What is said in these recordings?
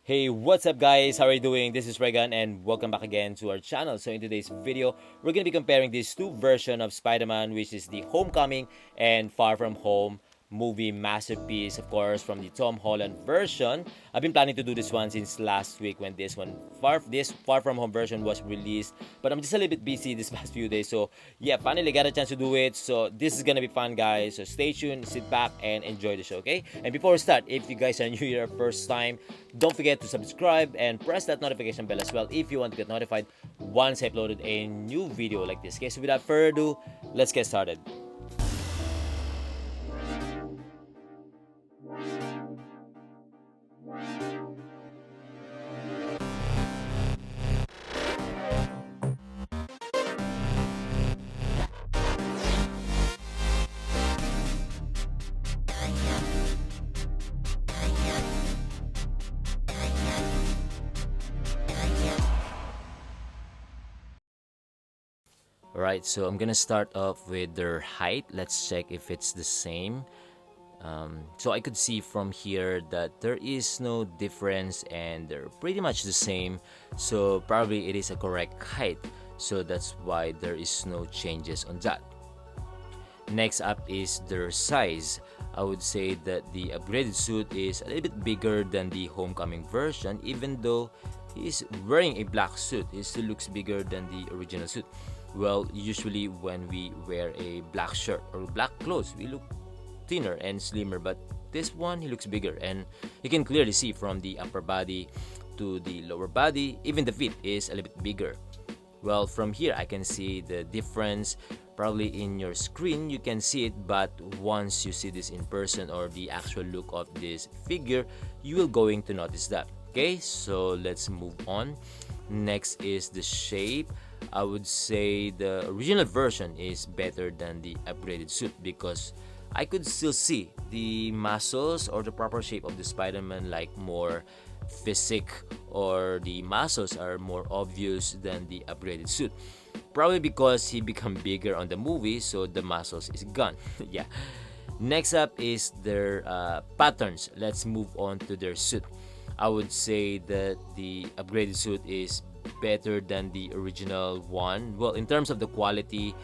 Hey, what's up guys? How are you doing? This is Regan and welcome back again to our channel. So in today's video, we're going to be comparing these two versions of Spider-Man, which is the Homecoming and Far From Home movie masterpiece, of course, from the Tom Holland version. I've been planning to do this one since last week when this Far From Home version was released, but I'm just a little bit busy this past few days. So yeah, finally got a chance to do it. So this is gonna be fun, guys. So stay tuned, sit back, and enjoy the show, okay? And before we start, if you guys are new here first time, don't forget to subscribe and press that notification bell as well if you want to get notified once I uploaded a new video like this. Okay, so without further ado, let's get started. Alright, so I'm gonna start off with their height. Let's check if it's the same. So I could see from here that there is no difference and they're pretty much the same. So probably it is a correct height. So that's why there is no changes on that. Next up is their size. I would say that the upgraded suit is a little bit bigger than the Homecoming version. Even though he's wearing a black suit, he still looks bigger than the original suit. Well, usually when we wear a black shirt or black clothes, we look thinner and slimmer, but this one, he looks bigger, and you can clearly see from the upper body to the lower body, even the feet is a little bit bigger. Well, from here I can see the difference. Probably in your screen you can see it, but once you see this in person or the actual look of this figure, you will going to notice that. Okay, so let's move on. Next is the shape. I would say the original version is better than the upgraded suit because I could still see the muscles or the proper shape of the Spider-Man, like more physique, or the muscles are more obvious than the upgraded suit. Probably because he become bigger on the movie, so the muscles is gone. Yeah. Next up is their patterns. Let's move on to their suit. I would say that the upgraded suit is better than the original one. Well, in terms of the quality,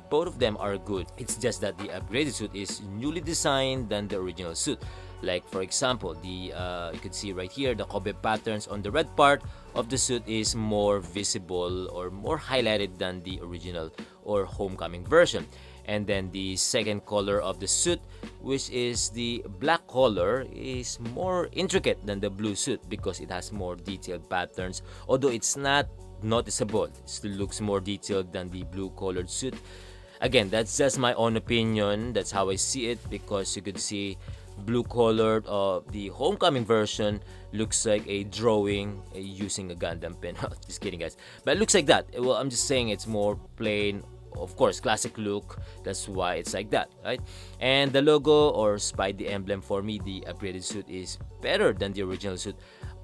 both of them are good. It's just that the upgraded suit is newly designed than the original suit. Like for example, the you could see right here the Kobe patterns on the red part of the suit is more visible or more highlighted than the original or Homecoming version. And then the second color of the suit, which is the black color, is more intricate than the blue suit because it has more detailed patterns. Although it's not noticeable, it still looks more detailed than the blue colored suit. Again, that's just my own opinion. That's how I see it, because you could see blue colored of the Homecoming version looks like a drawing using a Gundam pen. Just kidding, guys, but it looks like that. Well, I'm just saying it's more plain, of course, classic look. That's why it's like that, right? And the logo or Spidey emblem, for me, the upgraded suit is better than the original suit.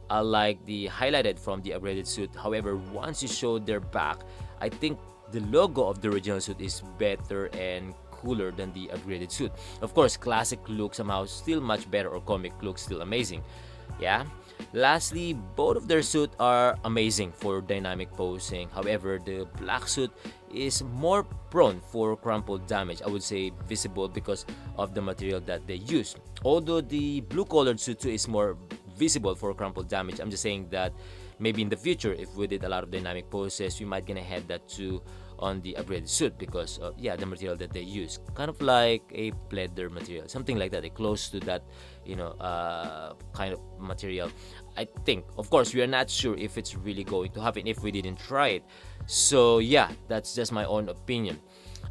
I like the highlighted from the upgraded suit. However, once you show their back, I think the logo of the original suit is better and cooler than the upgraded suit. Of course, classic look somehow still much better, or comic look still amazing. Yeah. Lastly, both of their suit are amazing for dynamic posing. However, the black suit is more prone for crumpled damage. I would say visible because of the material that they use. Although the blue colored suit too is more visible for crumpled damage. I'm just saying that maybe in the future, if we did a lot of dynamic poses, we might gonna have that too on the upgraded suit because of, yeah, the material that they use, kind of like a pleather material, something like that, close to that, kind of material. I think, of course, we are not sure if it's really going to happen if we didn't try it. So yeah, that's just my own opinion.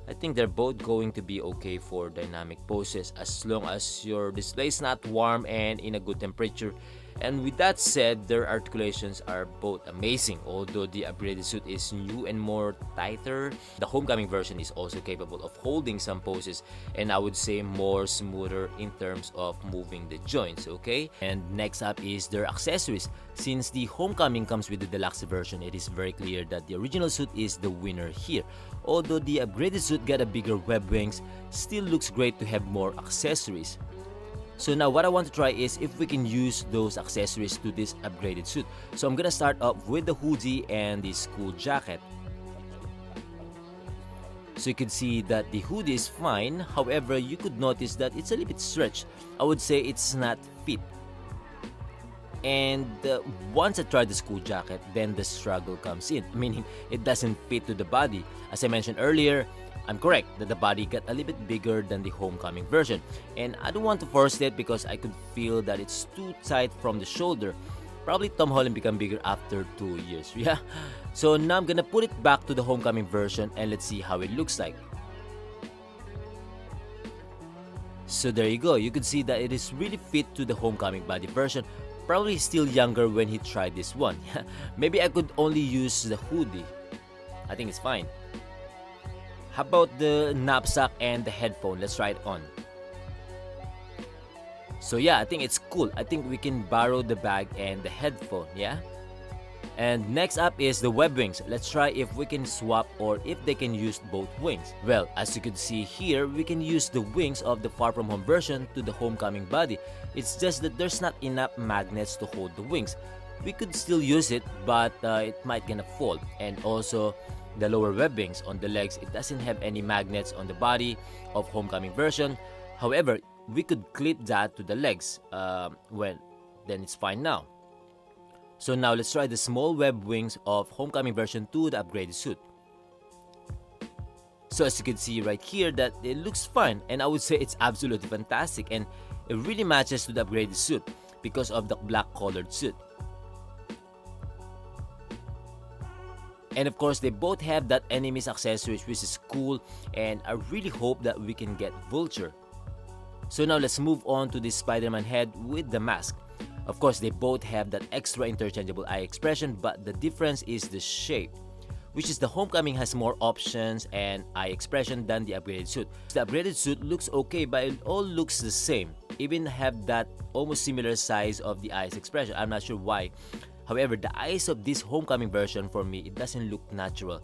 I think they're both going to be okay for dynamic poses as long as your display is not warm and in a good temperature. And with that said, their articulations are both amazing. Although the upgraded suit is new and more tighter, the Homecoming version is also capable of holding some poses, and I would say more smoother in terms of moving the joints, okay? And next up is their accessories. Since the Homecoming comes with the deluxe version, it is very clear that the original suit is the winner here. Although the upgraded suit got a bigger web wings, still looks great to have more accessories. So now what I want to try is if we can use those accessories to this upgraded suit. So I'm gonna start up with the hoodie and the school jacket. So you can see that the hoodie is fine, however you could notice that it's a little bit stretched. I would say it's not fit. And once I tried the school jacket, then the struggle comes in, meaning it doesn't fit to the body. As I mentioned earlier, I'm correct that the body got a little bit bigger than the homecoming version. And I don't want to force it because I could feel that it's too tight from the shoulder. Probably Tom Holland become bigger after 2 years, yeah? So now I'm gonna put it back to the homecoming version and let's see how it looks like. So there you go, you can see that it is really fit to the homecoming body version. Probably still younger when he tried this one. Maybe I could only use the hoodie. I think it's fine. How about the knapsack and the headphone? Let's try it on. So yeah, I think it's cool. I think we can borrow the bag and the headphone, yeah? And next up is the web wings. Let's try if we can swap or if they can use both wings. Well, as you can see here, we can use the wings of the Far From Home version to the homecoming body. It's just that there's not enough magnets to hold the wings. We could still use it, but it might gonna fall. And also, the lower web wings on the legs, it doesn't have any magnets on the body of homecoming version. However, we could clip that to the legs. Then it's fine now. So now let's try the small web wings of homecoming version to the upgraded suit. So as you can see right here that it looks fine, and I would say it's absolutely fantastic, and it really matches to the upgraded suit because of the black colored suit. And of course, they both have that enemies accessories, which is cool, and I really hope that we can get Vulture. So now let's move on to the Spider-Man head with the mask. Of course, they both have that extra interchangeable eye expression, but the difference is the shape, which is the homecoming has more options and eye expression than the upgraded suit. The upgraded suit looks okay, but it all looks the same. Even have that almost similar size of the eyes expression. I'm not sure why. However, the eyes of this homecoming version, for me, it doesn't look natural.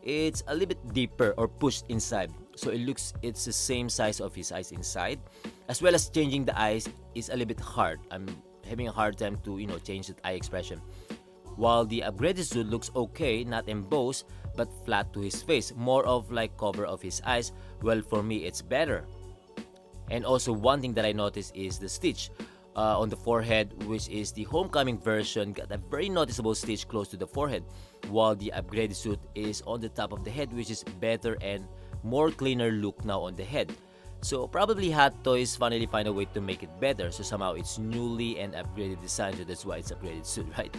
It's a little bit deeper or pushed inside. So it's the same size of his eyes inside. As well as changing the eyes is a little bit hard. I'm having a hard time to, change the eye expression. While the upgraded suit looks okay, not embossed, but flat to his face. More of like cover of his eyes. Well, for me, it's better. And also one thing that I noticed is the stitch. On the forehead, which is the homecoming version, got a very noticeable stitch close to the forehead, while the upgraded suit is on the top of the head, which is better and more cleaner look now on the head. So probably Hot Toys finally find a way to make it better, so somehow it's newly and upgraded design, so that's why it's upgraded suit, right?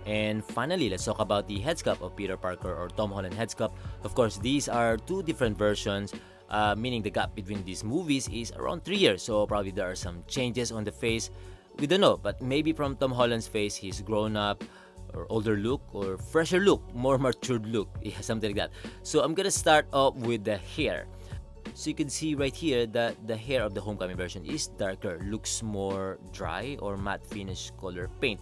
And finally, let's talk about the head sculpt of Peter Parker or Tom Holland head sculpt. Of course, these are two different versions. Meaning the gap between these movies is around 3 years, so probably there are some changes on the face. We don't know, but maybe from Tom Holland's face, he's grown up, or older look, or fresher look, more matured look, yeah, something like that. So I'm gonna start off with the hair. So you can see right here that the hair of the homecoming version is darker, looks more dry or matte finish color paint,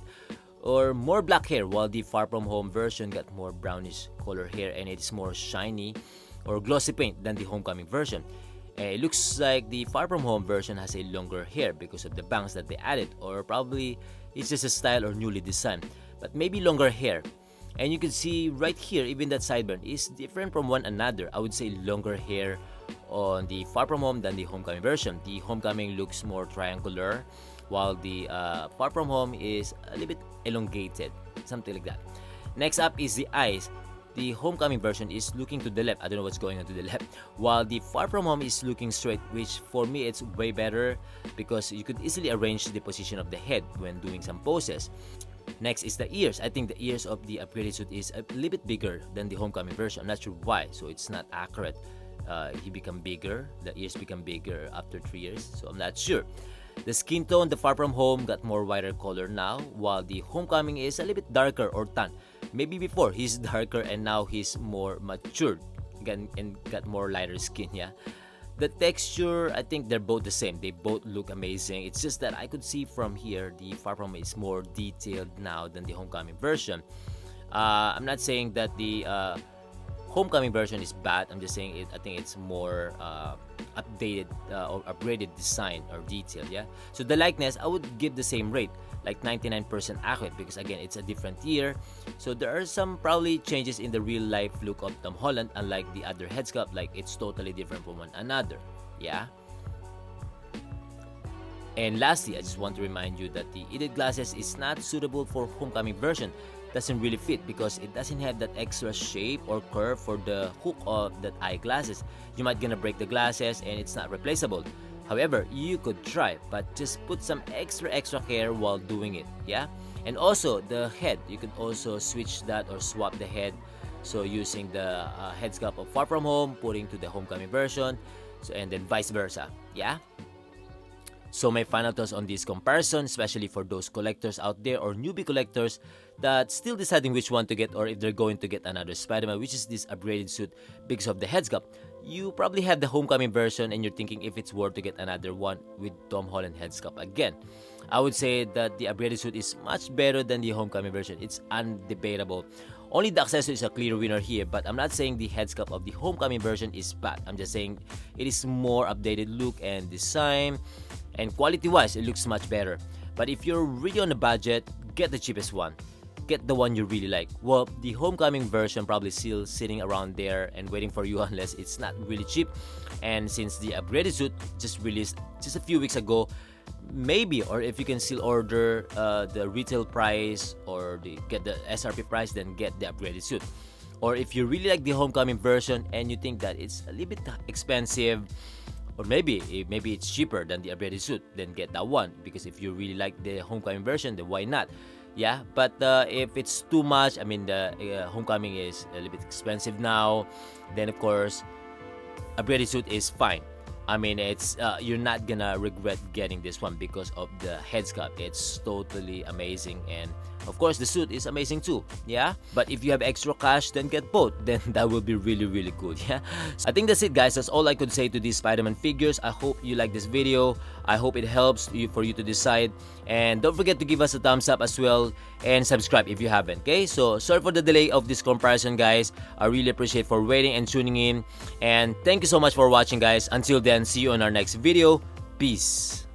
or more black hair, while the Far From Home version got more brownish color hair and it's more shiny or glossy paint than the homecoming version. It looks like the Far From Home version has a longer hair because of the bangs that they added, or probably it's just a style or newly designed, but maybe longer hair. And you can see right here, even that sideburn is different from one another. I would say longer hair on the Far From Home than the homecoming version. The homecoming looks more triangular, while the Far From Home is a little bit elongated, something like that. Next up is the eyes. The homecoming version is looking to the left. I don't know what's going on to the left. While the Far From Home is looking straight, which for me it's way better because you could easily arrange the position of the head when doing some poses. Next is the ears. I think the ears of the upgraded suit is a little bit bigger than the homecoming version. I'm not sure why, so it's not accurate. He become bigger. The ears become bigger after 3 years, so I'm not sure. The skin tone, the Far From Home got more wider color now, while the homecoming is a little bit darker or tan. Maybe before he's darker and now he's more matured and got more lighter skin, yeah. The texture, I think they're both the same. They both look amazing. It's just that I could see from here the Far From Home is more detailed now than the homecoming version. I'm not saying that the homecoming version is bad. I'm just saying it. I think it's more updated or upgraded design or detail. Yeah. So the likeness, I would give the same rate, like 99% accurate, because again, it's a different year. So there are some probably changes in the real life look of Tom Holland, unlike the other head sculpt. Like it's totally different from one another. Yeah. And lastly, I just want to remind you that the Edit glasses is not suitable for homecoming version. Doesn't really fit because it doesn't have that extra shape or curve for the hook of that eyeglasses. You might gonna break the glasses and it's not replaceable. However, you could try, but just put some extra care while doing it. Yeah. And also the head, you could also switch that or swap the head. So using the head sculpt of Far From Home, putting to the homecoming version, so and then vice versa. Yeah. So my final thoughts on this comparison, especially for those collectors out there or newbie collectors that still deciding which one to get or if they're going to get another Spider-Man, which is this upgraded suit because of the head sculpt. You probably have the homecoming version and you're thinking if it's worth to get another one with Tom Holland head sculpt again. I would say that the upgraded suit is much better than the homecoming version. It's undebatable. Only the accessory is a clear winner here, but I'm not saying the head sculpt of the homecoming version is bad. I'm just saying it is more updated look and design. And quality-wise, it looks much better. But if you're really on a budget, get the cheapest one. Get the one you really like. Well, the homecoming version probably still sitting around there and waiting for you unless it's not really cheap. And since the upgraded suit just released just a few weeks ago, maybe, or if you can still order the retail price or get the SRP price, then get the upgraded suit. Or if you really like the homecoming version and you think that it's a little bit expensive, or maybe it's cheaper than the upgraded suit, then get that one. Because if you really like the homecoming version, then why not? Yeah, but if it's too much, I mean the homecoming is a little bit expensive now, then of course upgraded suit is fine. I mean, it's you're not gonna regret getting this one because of the head sculpt. It's totally amazing, and of course the suit is amazing too. Yeah, but if you have extra cash, then get both. Then that will be really good. Yeah, so I think that's it, guys. That's all I could say to these Spider-Man figures. I hope you like this video. I hope it helps you for you to decide, and don't forget to give us a thumbs up as well and subscribe if you haven't. Okay, so sorry for the delay of this comparison, guys. I really appreciate for waiting and tuning in, and thank you so much for watching, guys. Until then, see you on our next video. Peace.